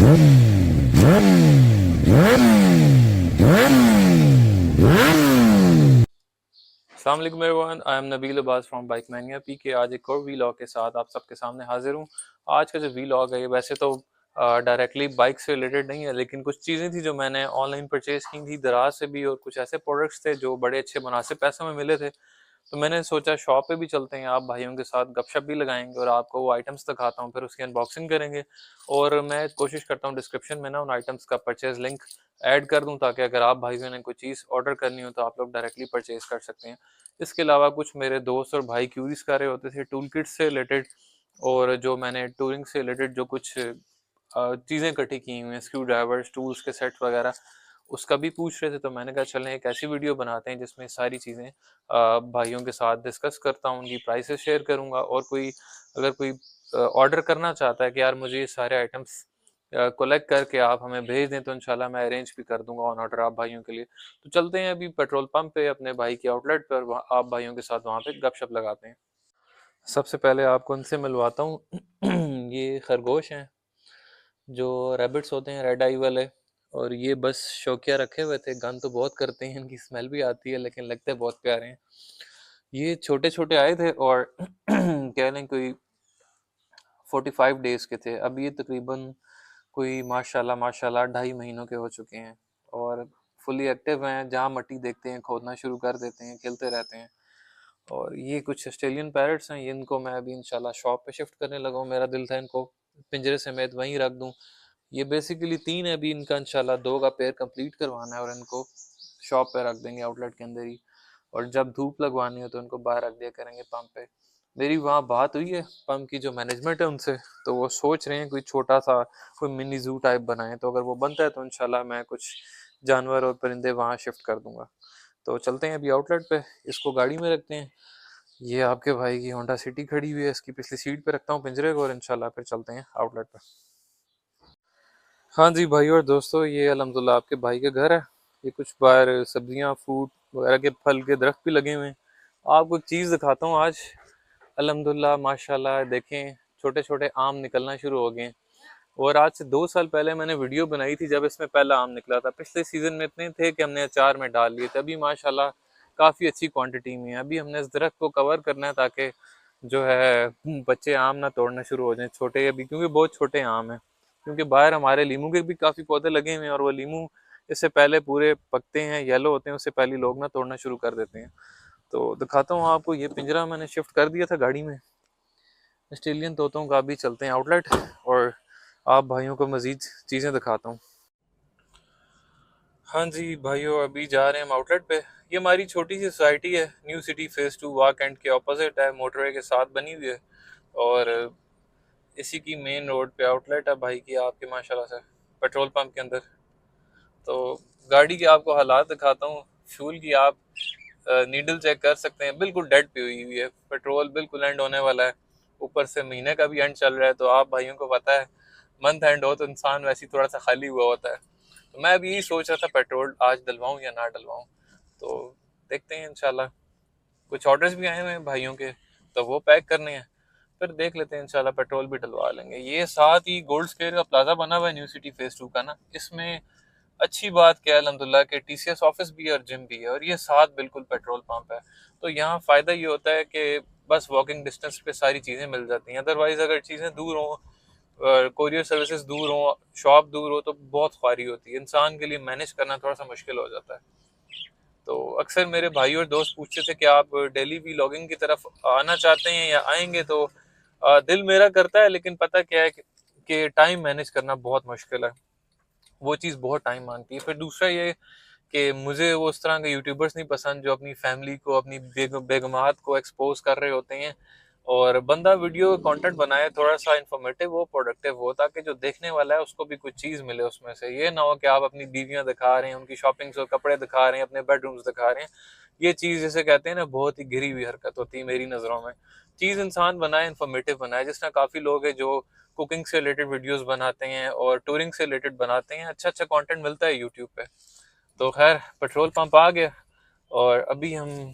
अस्सलाम वालेकुम everyone, I am Nabeel Abbas from bike mania P के। आज एक और वीलॉग के साथ आप सबके सामने हाजिर हूँ। आज का जो वीलॉग है ये वैसे तो डायरेक्टली बाइक से रिलेटेड नहीं है, लेकिन कुछ चीज़ें थी जो मैंने ऑनलाइन परचेज की थी दराज से भी, और कुछ ऐसे प्रोडक्ट्स थे जो बड़े अच्छे मुनासिब पैसों में मिले थे। तो मैंने सोचा शॉप पे भी चलते हैं, आप भाइयों के साथ गपशप भी लगाएंगे और आपको वो आइटम्स दिखाता हूँ, फिर उसकी अनबॉक्सिंग करेंगे। और मैं कोशिश करता हूँ डिस्क्रिप्शन में ना उन आइटम्स का परचेज लिंक ऐड कर दूँ, ताकि अगर आप भाइयों ने कोई चीज़ ऑर्डर करनी हो तो आप लोग डायरेक्टली परचेज कर सकते हैं। इसके अलावा कुछ मेरे दोस्त और भाई क्यूरीज कर रहे होते थे टूल किट से रिलेटेड, और जो मैंने टूरिंग से रिलेटेड जो कुछ चीज़ें इकट्ठी की हुई हैं, स्क्रू ड्राइवर्स, टूल्स के सेट वगैरह, उसका भी पूछ रहे थे। तो मैंने कहा चलें एक ऐसी वीडियो बनाते हैं जिसमें सारी चीज़ें भाइयों के साथ डिस्कस करता हूँ, उनकी प्राइसेस शेयर करूँगा, और कोई अगर कोई ऑर्डर करना चाहता है कि यार मुझे ये सारे आइटम्स कलेक्ट करके आप हमें भेज दें, तो इंशाल्लाह मैं अरेंज भी कर दूंगा ऑन ऑर्डर आप भाइयों के लिए। तो चलते हैं अभी पेट्रोल पंप पे अपने भाई के आउटलेट पर, आप भाइयों के साथ वहाँ पे गपशप लगाते हैं। सबसे पहले आपको उनसे मिलवाता हूँ। ये खरगोश हैं जो रैबिट्स होते हैं, रेड आई वाले, और ये बस शौकिया रखे हुए थे। गन तो बहुत करते हैं, इनकी स्मेल भी आती है, लेकिन लगते बहुत प्यारे हैं। ये छोटे छोटे आए थे और कह लें कोई 45 डेज के थे। अब ये तकरीबन कोई माशाल्लाह माशाल्लाह 2.5 महीनों के हो चुके हैं, और फुली एक्टिव हैं। जहाँ मट्टी देखते हैं खोदना शुरू कर देते हैं, खेलते रहते हैं। और ये कुछ ऑस्ट्रेलियन पैरट्स हैं, इनको मैं अभी इंशाल्लाह शॉप पे शिफ्ट करने लगा हूँ। मेरा दिल था इनको पिंजरे समेत वहीं रख दूँ। ये बेसिकली 3 है, अभी इनका इंशाल्लाह 2 का पेयर कंप्लीट करवाना है और इनको शॉप पे रख देंगे आउटलेट के अंदर ही। और जब धूप लगवानी हो तो इनको बाहर रख दिया करेंगे पंप पे। मेरी वहाँ बात हुई है पंप की जो मैनेजमेंट है उनसे, तो वो सोच रहे हैं कोई छोटा सा कोई मिनी जू टाइप बनाए। तो अगर वो बनता है तो इंशाल्लाह मैं कुछ जानवर और परिंदे वहाँ शिफ्ट कर दूंगा। तो चलते हैं अभी आउटलेट पे, इसको गाड़ी में रखते हैं। ये आपके भाई की होंडा सिटी खड़ी हुई है, इसकी पिछली सीट पे रखता हूँ पिंजरे को, और इंशाल्लाह फिर चलते हैं आउटलेट पे। हाँ जी भाई और दोस्तों, ये अल्हम्दुलिल्लाह आपके भाई के घर है। ये कुछ बाहर सब्जियां, फ्रूट वगैरह के फल के दरख्त भी लगे हुए हैं। आपको एक चीज़ दिखाता हूँ आज। अल्हम्दुलिल्लाह माशाल्लाह देखें, छोटे छोटे आम निकलना शुरू हो गए हैं। और आज से 2 साल पहले मैंने वीडियो बनाई थी जब इसमें पहला आम निकला था। पिछले सीजन में इतने थे कि हमने अचार में डाल लिए थे। अभी माशाल्लाह काफ़ी अच्छी क्वांटिटी में है। अभी हमने इस दरख्त को कवर करना है ताकि जो है बच्चे आम ना तोड़ना शुरू हो जाएं छोटे अभी, क्योंकि बहुत छोटे आम हैं। क्योंकि बाहर हमारे लीमू के भी काफ़ी पौधे लगे हुए हैं, और वो लीमू इससे पहले पूरे पकते हैं, येलो होते हैं, उससे पहले लोग ना तोड़ना शुरू कर देते हैं। तो दिखाता हूँ आपको, ये पिंजरा मैंने शिफ्ट कर दिया था गाड़ी में ऑस्ट्रेलियन तोतों का। भी चलते हैं आउटलेट और आप भाइयों को मजीद चीज़ें दिखाता हूँ। हाँ जी भाइयों, अभी जा रहे हैं हम आउटलेट पे। ये हमारी छोटी सी सोसाइटी है, new city phase 2 walk and के ऑपोजिट है, मोटरवे के साथ बनी हुई है। और इसी की मेन रोड पे आउटलेट है भाई की आपके, माशाल्लाह से पेट्रोल पंप के अंदर। तो गाड़ी के आपको हालात दिखाता हूँ। फ्यूल की आप नीडल चेक कर सकते हैं, बिल्कुल डेड पे हुई हुई है। पेट्रोल बिल्कुल एंड होने वाला है, ऊपर से महीने का भी एंड चल रहा है। तो आप भाइयों को पता है मंथ एंड हो तो इंसान वैसे ही थोड़ा सा खाली हुआ होता है। तो मैं अभी यही सोच रहा था पेट्रोल आज डलवाऊँ या ना डलवाऊँ। तो देखते हैं इंशाल्लाह। कुछ ऑर्डर्स भी आए हुए हैं भाइयों के, तो वो पैक करने हैं, फिर देख लेते हैं इंशाल्लाह पेट्रोल भी डलवा लेंगे। ये साथ ही गोल्ड स्क्वायर का प्लाजा बना हुआ है न्यू सिटी फेज 2 का ना, इसमें अच्छी बात क्या है अल्हम्दुलिल्लाह कि टीसीएस ऑफिस भी है और जिम भी है, और ये साथ बिल्कुल पेट्रोल पंप है। तो यहाँ फ़ायदा ये होता है कि बस वॉकिंग डिस्टेंस पे सारी चीज़ें मिल जाती हैं। अदरवाइज़ अगर चीज़ें दूर हों, कोरियर सर्विसेज दूर हो, शॉप दूर हो, तो बहुत ख्वारी होती है, इंसान के लिए मैनेज करना थोड़ा सा मुश्किल हो जाता है। तो अक्सर मेरे भाई और दोस्त पूछते थे कि आप डेली व्लॉगिंग की तरफ आना चाहते हैं या आएंगे। तो दिल मेरा करता है, लेकिन पता क्या है कि टाइम मैनेज करना बहुत मुश्किल है। वो चीज़ बहुत टाइम मांगती है। फिर दूसरा ये कि मुझे वो उस तरह के यूट्यूबर्स नहीं पसंद जो अपनी फैमिली को, अपनी बेगमात को एक्सपोज कर रहे होते हैं। और बंदा वीडियो कंटेंट बनाए थोड़ा सा इंफॉर्मेटिव हो, प्रोडक्टिव हो, ताकि जो देखने वाला है उसको भी कुछ चीज़ मिले उसमें से। ये ना हो कि आप अपनी बीवियां दिखा रहे हैं, उनकी शॉपिंग्स और कपड़े दिखा रहे हैं, अपने बेडरूम्स दिखा रहे हैं। ये चीज़ जैसे कहते हैं ना, बहुत ही गिरी हुई हरकत होती है मेरी नज़रों में। चीज़ इंसान बनाए, इंफॉर्मेटिव बनाए। जिस तरह काफ़ी लोग हैं जो कुकिंग से रिलेटेड वीडियोस बनाते हैं और टूरिंग से रिलेटेड बनाते हैं, अच्छा अच्छा कंटेंट मिलता है यूट्यूब पे। तो खैर पेट्रोल पंप आ गया, और अभी हम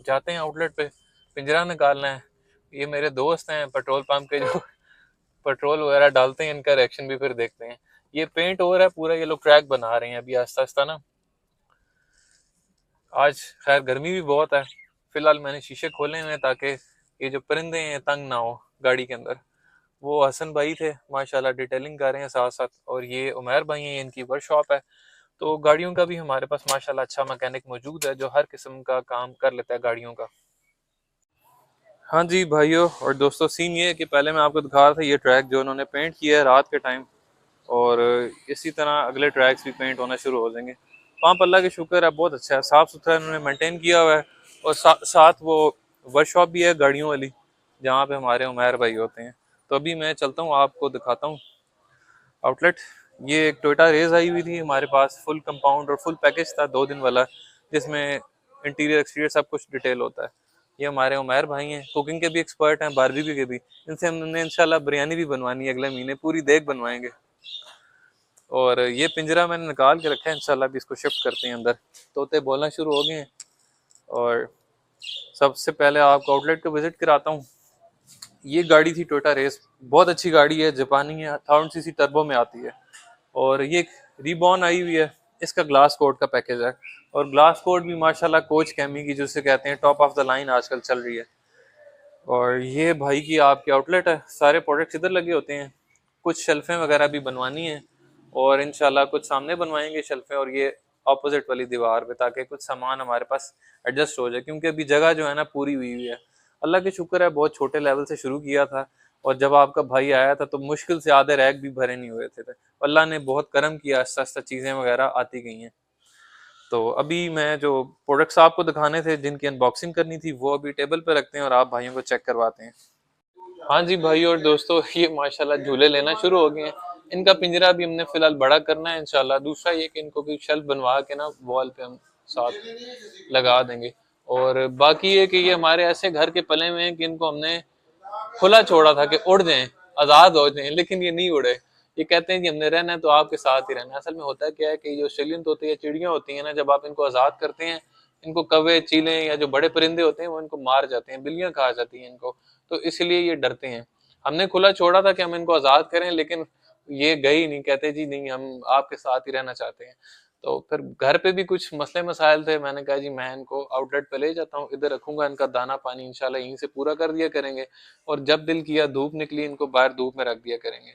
जाते हैं आउटलेट पे, पिंजरा निकालना है। ये मेरे दोस्त हैं पेट्रोल पंप के जो पेट्रोल वगैरह डालते हैं, इनका रिएक्शन भी फिर देखते हैं। ये पेंट हो रहा है पूरा, ये लोग ट्रैक बना रहे हैं अभी आहिस्ता आहिस्ता ना। आज खैर गर्मी भी बहुत है। फिलहाल मैंने शीशे खोले हुए हैं ताकि ये जो परिंदे हैं तंग ना हो गाड़ी के अंदर। वो हसन भाई थे माशाल्लाह, डिटेलिंग कर रहे हैं साथ साथ, और ये उमैर भाई हैं, इनकी वर्कशॉप है। तो गाड़ियों का भी हमारे पास माशाल्लाह अच्छा मैकेनिक मौजूद है जो हर किस्म का काम कर लेता है गाड़ियों का। हाँ जी भाइयों और दोस्तों, सीन ये है कि पहले मैं आपको दिखा रहा था ये ट्रैक जो उन्होंने पेंट किया है रात के टाइम, और इसी तरह अगले ट्रैक्स भी पेंट होना शुरू हो जाएंगे। वहाँ पर अल्लाह के शुक्र है बहुत अच्छा है, साफ़ सुथरा इन्होंने मेंटेन किया हुआ है। और साथ वो वर्कशॉप भी है गाड़ियों वाली, जहाँ पे हमारे उमैर भाई होते हैं। तो अभी मैं चलता हूँ, आपको दिखाता हूँ आउटलेट। ये एक टोयोटा रेज आई हुई थी हमारे पास, फुल कंपाउंड और फुल पैकेज था 2 दिन वाला, जिसमें इंटीरियर एक्सटीरियर सब कुछ डिटेल होता है। ये हमारे उमैर भाई हैं, कुकिंग के भी एक्सपर्ट हैं, बारबेक्यू के भी। इनसे हमने इंशाल्लाह बिरयानी भी बनवानी है अगले महीने, पूरी देग बनवाएंगे। और ये पिंजरा मैंने निकाल के रखा है, इंशाल्लाह भी इसको शिफ्ट करते हैं अंदर। तोते बोलना शुरू हो गए हैं। और सबसे पहले आपको आउटलेट को विजिट कराता हूँ। ये गाड़ी थी टोयोटा रेस, बहुत अच्छी गाड़ी है, जापानी है, 1000 सीसी टर्बो में आती है। और ये रीबॉर्न आई हुई है, इसका ग्लास कोड का पैकेज है। और ग्लास कोड भी माशाल्लाह कोच कैमी की, जिसे कहते हैं टॉप ऑफ द लाइन आजकल चल रही है। और ये भाई की आपकी आउटलेट है, सारे प्रोडक्ट्स इधर लगे होते हैं। कुछ शेल्फें वगैरह भी बनवानी है, और इंशाल्लाह कुछ सामने बनवाएंगे शेल्फें, और ये ऑपोजिट वाली दीवार पे, ताकि कुछ सामान हमारे पास एडजस्ट हो जाए, क्योंकि अभी जगह जो है ना पूरी हुई हुई है। अल्लाह के शुक्र है बहुत छोटे लेवल से शुरू किया था, और जब आपका भाई आया था तो मुश्किल से आधे रैक भी भरे नहीं हुए थे। अल्लाह ने बहुत करम किया, आस्ता आस्ता चीज़ें वगैरह आती गई हैं। तो अभी मैं जो प्रोडक्ट्स आपको दिखाने थे, जिनकी अनबॉक्सिंग करनी थी, वो अभी टेबल पे रखते हैं और आप भाइयों को चेक करवाते हैं। हाँ जी भाई और दोस्तों, ये माशाल्लाह झूले लेना शुरू हो गए हैं। इनका पिंजरा भी हमने फिलहाल बड़ा करना है इंशाल्लाह। दूसरा ये कि इनको कोई शेल्फ बनवा के ना वॉल पे हम साथ लगा देंगे। और बाकी ये कि ये हमारे ऐसे घर के पले हुए हैं कि इनको हमने खुला छोड़ा था कि उड़ जाएं, आजाद हो जाएं, लेकिन ये नहीं उड़े। ये कहते हैं कि हमने रहना है तो आपके साथ ही रहना है। असल में होता है क्या है कि जो ऑस्ट्रेलियन तोते या चिड़ियां होती हैं ना, जब आप इनको आजाद करते हैं, इनको कौवे चीलें या जो बड़े परिंदे होते हैं वो इनको मार जाते हैं, बिल्लियां खा जाती हैं इनको। तो इसलिए ये डरते हैं। हमने खुला छोड़ा था कि हम इनको आजाद करें, लेकिन ये गए ही नहीं, कहते जी नहीं हम आपके साथ ही रहना चाहते हैं। तो फिर घर पे भी कुछ मसले मसाइल थे, मैंने कहा जी मैं इनको आउटलेट पे ले जाता हूँ, इधर रखूंगा, इनका दाना पानी इंशाल्लाह यहीं से पूरा कर दिया करेंगे। और जब दिल किया धूप निकली, इनको बाहर धूप में रख दिया करेंगे।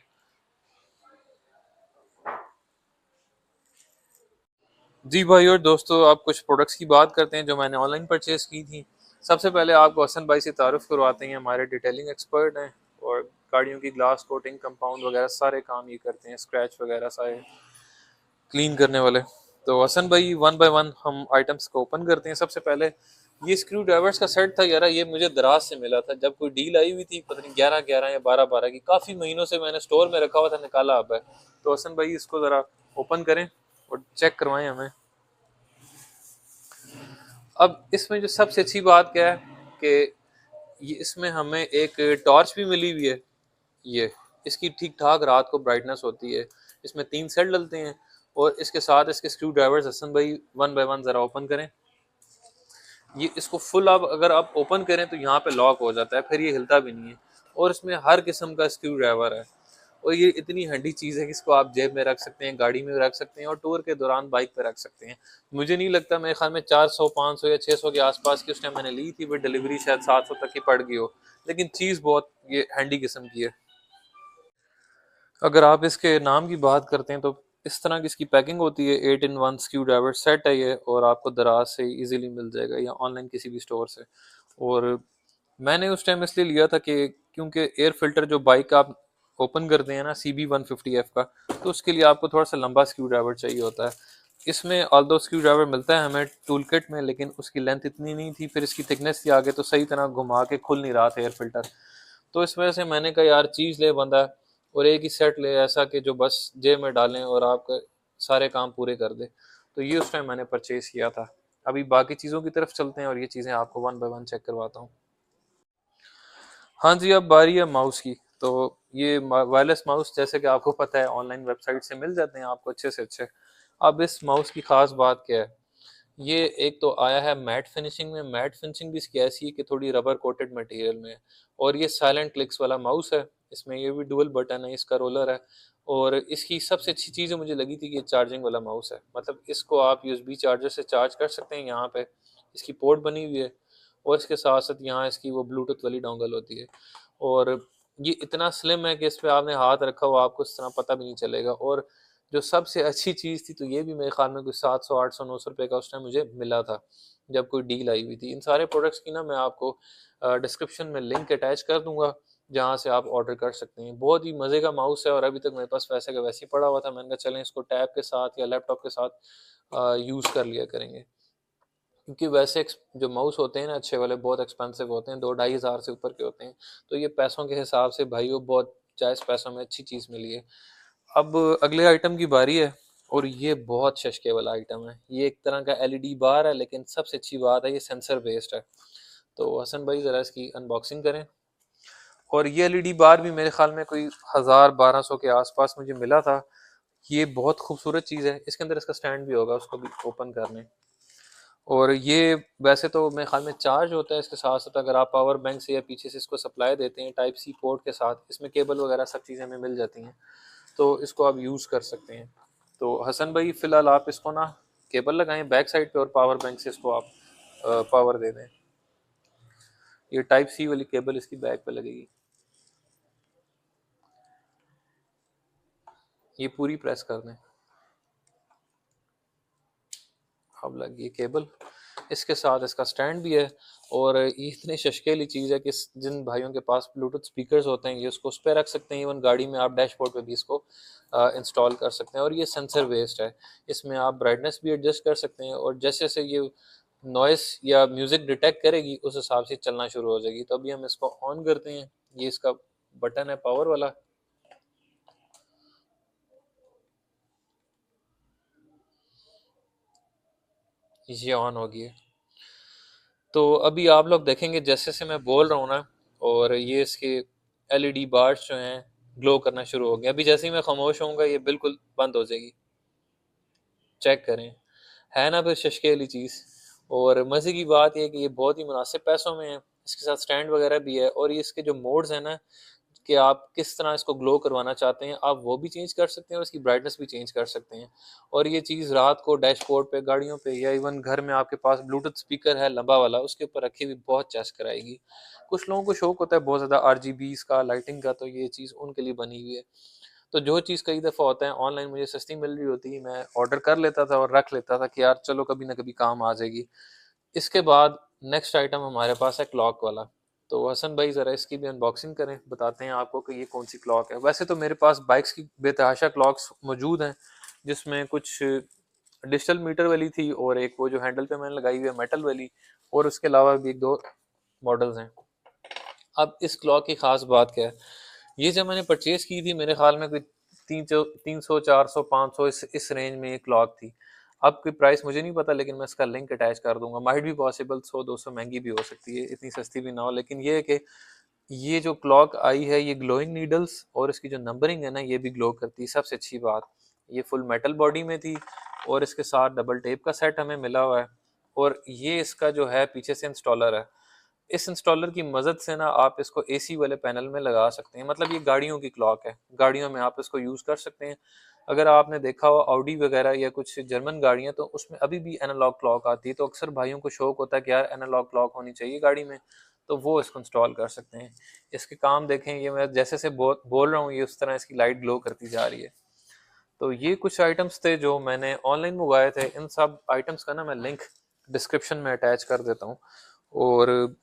जी भाई और दोस्तों, आप कुछ प्रोडक्ट्स की बात करते हैं जो मैंने ऑनलाइन परचेज की थी। सबसे पहले आपको हसन भाई से तारुफ करवाते हैं, हमारे डिटेलिंग एक्सपर्ट हैं, और गाड़ियों की ग्लास कोटिंग कंपाउंड वगैरह सारे काम ये करते हैं, स्क्रैच वगैरह सारे क्लीन करने वाले। तो हसन भाई वन बाय वन हम आइटम्स को ओपन करते हैं। सबसे पहले ये स्क्रू ड्राइवर्स का सेट था यार, ये मुझे दराज से मिला था जब कोई डील आई हुई थी, पता नहीं 11-11 या 12-12 की, काफ़ी महीनों से मैंने स्टोर में रखा हुआ था, निकाला अब है। तो हसन भाई इसको ज़रा ओपन करें और चेक करवाएं हमें। अब इसमें जो सबसे अच्छी बात क्या है कि ये इसमें हमें एक टॉर्च भी मिली हुई है। ये इसकी ठीक ठाक रात को ब्राइटनेस होती है। इसमें 3 सेल डलते हैं, और इसके साथ इसके स्क्रू ड्राइवर्स हसन भाई वन बाय वन ज़रा ओपन करें। ये इसको फुल आप अगर आप ओपन करें तो यहाँ पे लॉक हो जाता है, फिर ये हिलता भी नहीं है। और इसमें हर किस्म का स्क्रू ड्राइवर है, और ये इतनी हैंडी चीज़ है कि इसको आप जेब में रख सकते हैं, गाड़ी में रख सकते हैं, और टूर के दौरान बाइक पे रख सकते हैं। मुझे नहीं लगता, मेरे ख्याल में 400 500 या 600 के आसपास की उस टाइम मैंने ली थी, वो डिलीवरी शायद 700 तक की पड़ गई हो। लेकिन चीज़ बहुत ये हैंडी किस्म की है। अगर आप इसके नाम की बात करते हैं तो इस तरह की इसकी पैकिंग होती है। 8 in 1 स्क्रू ड्राइवर सेट है ये, और आपको दराज से इजीली मिल जाएगा या ऑनलाइन किसी भी स्टोर से। और मैंने उस टाइम इसलिए लिया था कि क्योंकि एयर फिल्टर जो बाइक का आप ओपन करते हैं ना CB150F का, तो उसके लिए आपको थोड़ा सा लंबा स्क्रू ड्राइवर चाहिए होता है। इसमें ऑल्दो स्क्रू ड्राइवर मिलता है हमें टूल किट में, लेकिन उसकी लेंथ इतनी नहीं थी, फिर इसकी थिकनेस थी आगे, तो सही तरह घुमा के खुल नहीं रहा था एयर फिल्टर। तो इस वजह से मैंने कहा यार चीज़ ले बंदा, और एक ही सेट ले ऐसा कि जो बस जेब में डालें और आपका सारे काम पूरे कर दे। तो ये उस टाइम मैंने परचेज किया था। अभी बाकी चीज़ों की तरफ चलते हैं और ये चीज़ें आपको वन बाय वन चेक करवाता हूँ। हाँ जी, अब बारी है माउस की। तो ये वायरलेस माउस, जैसे कि आपको पता है, ऑनलाइन वेबसाइट से मिल जाते हैं आपको अच्छे से अच्छे। अब इस माउस की खास बात क्या है, ये एक तो आया है मैट फिनिशिंग में। मैट फिनिशिंग भी इसकी ऐसी है कि थोड़ी रबर कोटेड मटेरियल में है। और ये साइलेंट क्लिक्स वाला माउस है। इसमें ये भी डुअल बटन है, इसका रोलर है। और इसकी सबसे अच्छी चीज़ मुझे लगी थी कि ये चार्जिंग वाला माउस है, मतलब इसको आप यूएसबी चार्जर से चार्ज कर सकते हैं। यहाँ पे इसकी पोर्ट बनी हुई है और इसके साथ साथ यहाँ इसकी वो ब्लूटूथ वाली डोंगल होती है। और ये इतना स्लिम है कि इस पे आपने हाथ रखा हुआ आपको इस तरह पता भी नहीं चलेगा। और जो सबसे अच्छी चीज़ थी, तो ये भी मेरे ख्याल में कुछ 700 800 900 रुपये का उस टाइम मुझे मिला था जब कोई डील आई हुई थी। इन सारे प्रोडक्ट्स की ना मैं आपको डिस्क्रिप्शन में लिंक अटैच कर दूंगा, जहाँ से आप ऑर्डर कर सकते हैं। बहुत ही मज़े का माउस है और अभी तक मेरे पास वैसे का वैसे ही पड़ा हुआ था। मैंने कहा चलें इसको टैब के साथ या लैपटॉप के साथ यूज़ कर लिया करेंगे, क्योंकि वैसे जो माउस होते हैं ना अच्छे वाले बहुत एक्सपेंसिव होते हैं, 2 ढाई हज़ार से ऊपर के होते हैं। तो ये पैसों के हिसाब से भाई वो बहुत जायज़ पैसों में अच्छी चीज़ मिली है। अब अगले आइटम की बारी है और ये बहुत शशके वाला आइटम है। ये एक तरह का एलईडी बार है, लेकिन सबसे अच्छी बात है ये सेंसर बेस्ड है। तो हसन भाई ज़रा इसकी अनबॉक्सिंग करें। और ये एलईडी बार भी मेरे ख्याल में कोई 1000 1200 के आसपास मुझे मिला था। ये बहुत खूबसूरत चीज़ है। इसके अंदर इसका स्टैंड भी होगा, उसको भी ओपन करने। और ये वैसे तो मेरे ख्याल में चार्ज होता है, इसके साथ साथ अगर आप पावर बैंक से या पीछे से इसको सप्लाई देते हैं टाइप सी पोर्ट के साथ, इसमें केबल वगैरह सब चीज़ें हमें मिल जाती हैं, तो इसको आप यूज़ कर सकते हैं। तो हसन भाई फ़िलहाल आप इसको ना केबल लगाएं बैक साइड पे और पावर बैंक से इसको आप पावर दे दें। ये टाइप सी वाली केबल इसकी बैक पे लगेगी। ये पूरी प्रेस कर दें। अब लग गई केबल। इसके साथ इसका स्टैंड भी है। और ये इतनी शशकेली चीज़ है कि जिन भाइयों के पास ब्लूटूथ स्पीकर्स होते हैं ये उसको उस पर रख सकते हैं। इवन गाड़ी में आप डैशबोर्ड पे भी इसको इंस्टॉल कर सकते हैं। और ये सेंसर बेस्ड है, इसमें आप ब्राइटनेस भी एडजस्ट कर सकते हैं और जैसे जैसे ये नॉइस या म्यूज़िक डिटेक्ट करेगी उस हिसाब से चलना शुरू हो जाएगी। तो अभी हम इसको ऑन करते हैं। ये इसका बटन है पावर वाला। ये ऑन हो गया। तो अभी आप लोग देखेंगे जैसे जैसे मैं बोल रहा हूँ ना, और ये इसके एलईडी बार्स जो हैं ग्लो करना शुरू हो गए। अभी जैसे ही मैं खामोश होऊंगा ये बिल्कुल बंद हो जाएगी। चेक करें, है ना फिर शशके वाली चीज़। और मज़े की बात यह है कि ये बहुत ही मुनासिब पैसों में है। इसके साथ स्टैंड वगैरह भी है और ये इसके जो मोड्स हैं ना कि आप किस तरह इसको ग्लो करवाना चाहते हैं आप वो भी चेंज कर सकते हैं और इसकी ब्राइटनेस भी चेंज कर सकते हैं। और ये चीज़ रात को डैशबोर्ड पे गाड़ियों पे या इवन घर में आपके पास ब्लूटूथ स्पीकर है लंबा वाला उसके ऊपर रखी हुई बहुत चेस कराएगी। कुछ लोगों को शौक होता है बहुत ज़्यादा आरजीबीस का लाइटिंग का, तो ये चीज़ उनके लिए बनी हुई है। तो जो चीज़ कई दफ़ा होता है ऑनलाइन मुझे सस्ती मिल रही होती है मैं ऑर्डर कर लेता था और रख लेता था कि यार चलो कभी ना कभी काम आ जाएगी। इसके बाद नेक्स्ट आइटम हमारे पास है क्लॉक वाला। तो हसन भाई ज़रा इसकी भी अनबॉक्सिंग करें, बताते हैं आपको कि ये कौन सी क्लॉक है। वैसे तो मेरे पास बाइक्स की बेतहाशा क्लॉक्स मौजूद हैं, जिसमें कुछ डिजिटल मीटर वाली थी और एक वो जो हैंडल पे मैंने लगाई हुई है मेटल वाली, और उसके अलावा भी एक दो मॉडल्स हैं। अब इस क्लॉक की ख़ास बात क्या है, ये जब मैंने परचेज़ की थी मेरे ख्याल में कोई 300 400 500 इस रेंज में ये क्लॉक थी। अब की प्राइस मुझे नहीं पता, लेकिन मैं इसका लिंक अटैच कर दूंगा। माइट भी पॉसिबल 100 200 महंगी भी हो सकती है, इतनी सस्ती भी ना हो। लेकिन ये है कि ये जो क्लॉक आई है ये ग्लोइंग नीडल्स और इसकी जो नंबरिंग है ना ये भी ग्लो करती है। सबसे अच्छी बात ये फुल मेटल बॉडी में थी और इसके साथ डबल टेप का सेट हमें मिला हुआ है। और ये इसका जो है पीछे से इंस्टॉलर है। इस इंस्टॉलर की मदद से ना आप इसको एसी वाले पैनल में लगा सकते हैं। मतलब ये गाड़ियों की क्लॉक है, गाड़ियों में आप इसको यूज़ कर सकते हैं। अगर आपने देखा हो ऑडी वगैरह या कुछ जर्मन गाड़ियां, तो उसमें अभी भी एनालॉग क्लॉक आती है। तो अक्सर भाइयों को शौक होता है कि यार एनालॉग क्लॉक होनी चाहिए गाड़ी में, तो वो इसको इंस्टॉल कर सकते हैं। इसके काम देखें, ये मैं जैसे से बोल रहा हूँ ये उस तरह इसकी लाइट ग्लो करती जा रही है। तो ये कुछ आइटम्स थे जो मैंने ऑनलाइन मंगवाए थे। इन सब आइटम्स का ना मैं लिंक डिस्क्रिप्शन में अटैच कर देता हूँ। और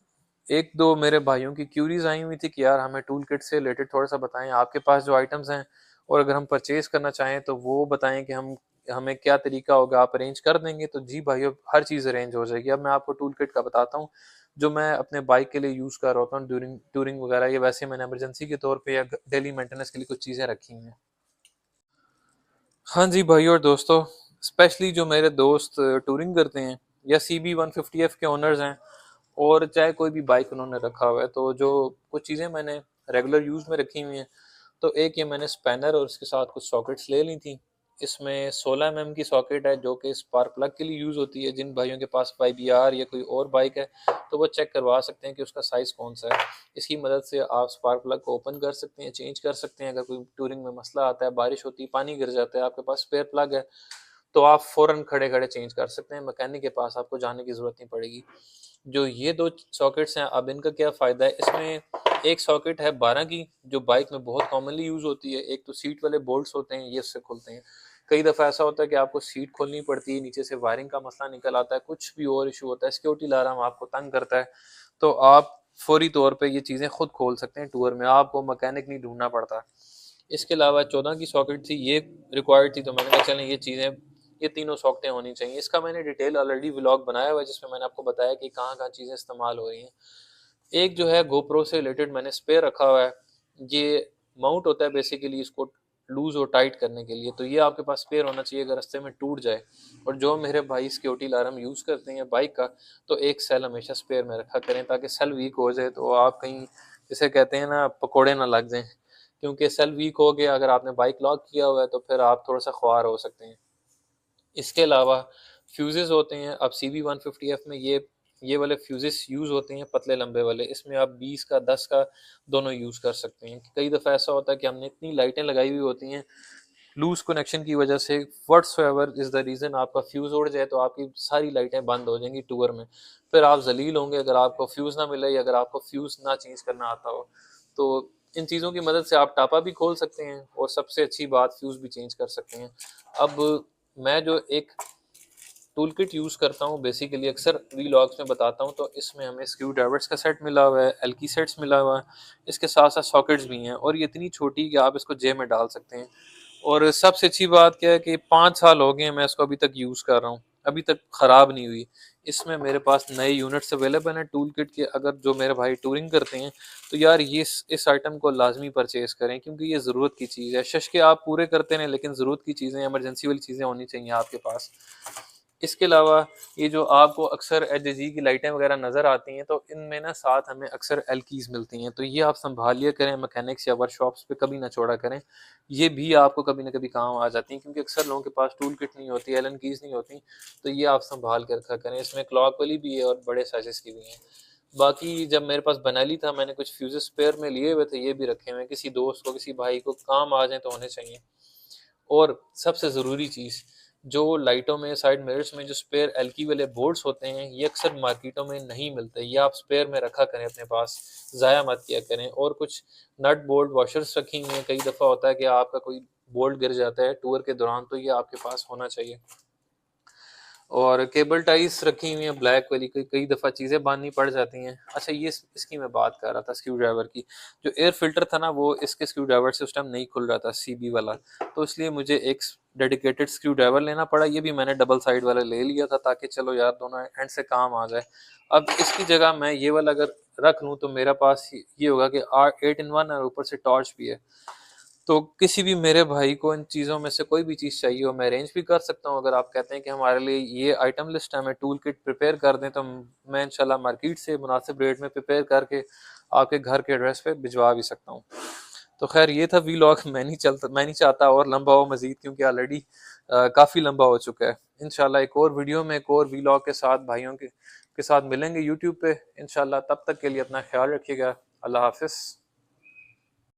एक दो मेरे भाइयों की क्यूरीज आई हुई थी कि यार हमें टूल किट से रिलेटेड थोड़ा सा बताएं आपके पास जो आइटम्स हैं, और अगर हम परचेज करना चाहें तो वो बताएं कि हम हमें क्या तरीका होगा, आप अरेंज कर देंगे। तो जी भाइयों हर चीज़ अरेंज हो जाएगी। अब मैं आपको टूल किट का बताता हूँ जो मैं अपने बाइक के लिए यूज़ कर रहा हूँ ड्यूरिंग टूरिंग वगैरह। ये वैसे मैंने इमरजेंसी के तौर पे या डेली मेंटेनेंस के लिए कुछ चीज़ें रखी हैं। हाँ जी भाई और दोस्तों, स्पेशली जो मेरे दोस्त टूरिंग करते हैं या CB 150F के ओनर्स हैं, और चाहे कोई भी बाइक उन्होंने रखा हुआ है, तो जो कुछ चीज़ें मैंने रेगुलर यूज़ में रखी हुई हैं, तो एक ये मैंने स्पैनर और उसके साथ कुछ सॉकेट्स ले ली थी। इसमें 16 mm की सॉकेट है जो कि स्पार्क प्लग के लिए यूज़ होती है। जिन भाइयों के पास YBR या कोई और बाइक है तो वो चेक करवा सकते हैं कि उसका साइज़ कौन सा है। इसकी मदद से आप स्पार्क प्लग को ओपन कर सकते हैं, चेंज कर सकते हैं। अगर कोई टूरिंग में मसला आता है, बारिश होती है, पानी गिर जाता है, आपके पास स्पेयर प्लग है तो आप फ़ौरन खड़े-खड़े चेंज कर सकते हैं, मैकेनिक के पास आपको जाने की ज़रूरत नहीं पड़ेगी। जो ये 2 सॉकेट्स हैं, अब इनका क्या फ़ायदा है, इसमें एक सॉकेट है 12 की जो बाइक में बहुत कॉमनली यूज़ होती है। एक तो सीट वाले बोल्ट्स होते हैं, ये इससे खुलते हैं। कई दफ़ा ऐसा होता है कि आपको सीट खोलनी पड़ती है, नीचे से वायरिंग का मसला निकल आता है, कुछ भी और इश्यू होता है, सिक्योरिटी अलार्म आपको तंग करता है, तो आप फ़ौरी तौर पे ये चीज़ें खुद खोल सकते हैं टूर में, आपको मैकेनिक नहीं ढूँढना पड़ता। इसके अलावा 14 की सॉकेट थी, ये रिक्वायर्ड थी, तो मैंने कहा चलें ये चीज़ें, ये तीनों सॉकेटें होनी चाहिए। इसका मैंने डिटेल ऑलरेडी व्लॉग बनाया हुआ है जिसमें मैंने आपको बताया कि कहाँ-कहाँ चीज़ें इस्तेमाल हो रही हैं। एक जो है गोप्रो से रिलेटेड मैंने स्पेयर रखा हुआ है, ये माउंट होता है बेसिकली इसको लूज़ और टाइट करने के लिए, तो ये आपके पास स्पेयर होना चाहिए अगर रास्ते में टूट जाए। और जो मेरे भाई सिक्योरिटी अलार्म यूज़ करते हैं बाइक का, तो एक सेल हमेशा स्पेयर में रखा करें ताकि सेल वीक हो जाए तो आप कहीं, जिसे कहते हैं ना, पकोड़े ना लग जाएँ। क्योंकि सेल वीक हो गया, अगर आपने बाइक लॉक किया हुआ है तो फिर आप थोड़ा सा ख्वार हो सकते हैं। इसके अलावा फ्यूजेस होते हैं, अब CB150F में ये वाले फ्यूजेस यूज़ होते हैं, पतले लंबे वाले। इसमें आप 20 का 10 का दोनों यूज़ कर सकते हैं। कई दफ़ा ऐसा होता है कि हमने इतनी लाइटें लगाई हुई होती हैं, लूज़ कनेक्शन की वजह से, व्हाट्सएवर इज़ द रीज़न, आपका फ्यूज़ उड़ जाए तो आपकी सारी लाइटें बंद हो जाएंगी टूर में। फिर आप जलील होंगे अगर आपको फ्यूज़ ना मिले या अगर आपको फ्यूज़ ना चेंज करना आता हो। तो इन चीज़ों की मदद से आप टापा भी खोल सकते हैं और सबसे अच्छी बात, फ्यूज़ भी चेंज कर सकते हैं। अब मैं जो एक टूल किट यूज़ करता हूँ बेसिकली, अक्सर व्लॉग्स में बताता हूँ, तो इसमें हमें स्क्रू ड्राइवर्स का सेट मिला हुआ है, एल्की सेट्स मिला हुआ है, इसके साथ साथ सॉकेट्स भी हैं और ये इतनी छोटी कि आप इसको जेब में डाल सकते हैं। और सबसे अच्छी बात क्या है कि 5 साल हो गए हैं मैं इसको अभी तक यूज़ कर रहा हूँ, अभी तक ख़राब नहीं हुई। इसमें मेरे पास नए यूनिट्स अवेलेबल हैं टूल किट के, अगर जो मेरे भाई टूरिंग करते हैं तो यार ये इस आइटम को लाजमी परचेज़ करें क्योंकि ये ज़रूरत की चीज़ है। शश के आप पूरे करते रहें लेकिन ज़रूरत की चीज़ें, इमरजेंसी वाली चीज़ें होनी चाहिए आपके पास। इसके अलावा ये जो आपको अक्सर एचजी की लाइटें वगैरह नज़र आती हैं, तो इनमें ना साथ हमें अक्सर एलकीज़ मिलती हैं, तो ये आप संभालिए करें, मैकेनिक्स या वर्कशॉप्स पे कभी ना छोड़ा करें। ये भी आपको कभी ना कभी काम आ जाती हैं क्योंकि अक्सर लोगों के पास टूल किट नहीं होती, एलन कीज़ नहीं होती, तो ये आप संभाल कर रखा करें। इसमें क्लॉक वाली भी है और बड़े साइज़ की भी हैं। बाकी जब मेरे पास बनाली था, मैंने कुछ फ्यूज़ेस स्पेयर में लिए हुए थे, ये भी रखे हुए हैं, किसी दोस्त को, किसी भाई को काम आ जाएँ तो होने चाहिए। और सबसे ज़रूरी चीज़, जो लाइटों में, साइड मिरर्स में जो स्पेयर एल्की वाले बोर्ड्स होते हैं, ये अक्सर मार्केटों में नहीं मिलते। ये आप स्पेयर में रखा करें अपने पास, ज़ाया मत किया करें। और कुछ नट बोल्ट वॉशर्स रखी हुई हैं, कई दफ़ा होता है कि आपका कोई बोल्ट गिर जाता है टूर के दौरान, तो ये आपके पास होना चाहिए। और केबल टाइज रखी हुई हैं ब्लैक वाली, कई दफ़ा चीज़ें बांधनी पड़ जाती हैं। अच्छा, ये इसकी मैं बात कर रहा था स्क्रू ड्राइवर की, जो एयर फिल्टर था ना वो इसके स्क्रू ड्राइवर से उस टाइम नहीं खुल रहा था, CB वाला, तो इसलिए मुझे एक डेडिकेटेड स्क्रू ड्राइवर लेना पड़ा। ये भी मैंने डबल साइड वाला ले लिया था ताकि चलो यार दोनों एंड से काम आ जाए। अब इसकी जगह मैं ये वाला अगर रख लूँ तो मेरा पास ये होगा कि 8 in 1 और ऊपर से टॉर्च भी है, तो किसी भी मेरे भाई को इन चीज़ों में से कोई भी चीज़ चाहिए हो मैं अरेंज भी कर सकता हूँ। अगर आप कहते हैं कि हमारे लिए ये आइटम लिस्ट है, हमें टूल किट प्रिपेयर कर दें, तो मैं इंशाल्लाह मार्केट से मुनासिब रेट में प्रिपेयर करके आपके घर के एड्रेस पे भिजवा भी सकता हूँ। तो खैर ये था व्लॉग, मैं नहीं चाहता और लंबा हो मजीद क्योंकि ऑलरेडी काफ़ी लंबा हो चुका है। इंशाल्लाह एक और वीडियो में एक और व्लॉग के साथ भाइयों के साथ मिलेंगे यूट्यूब पे इंशाल्लाह। तब तक के लिए अपना ख्याल रखिएगा। अल्लाह हाफिज़।